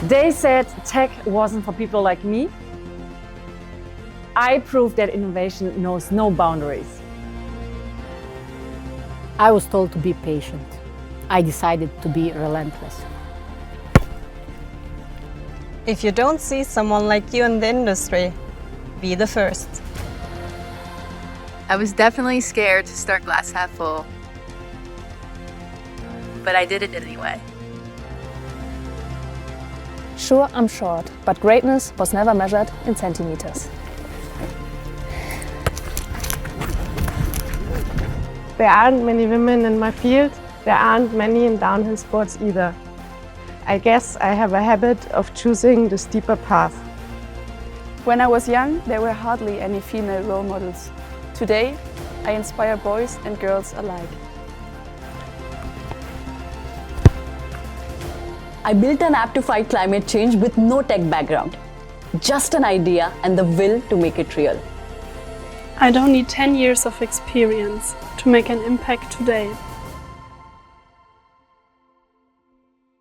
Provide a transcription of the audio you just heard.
They said tech wasn't for people like me. I proved that innovation knows no boundaries. I was told to be patient. I decided to be relentless. If you don't see someone like you in the industry, be the first. I was definitely scared to start glass half full, but I did it anyway. Sure, I'm short, but greatness was never measured in centimeters. There aren't many women in my field. There aren't many in downhill sports either. I guess I have a habit of choosing the steeper path. When I was young, there were hardly any female role models. Today, I inspire boys and girls alike. I built an app to fight climate change with no tech background. Just an idea and the will to make it real. I don't need 10 years of experience to make an impact today.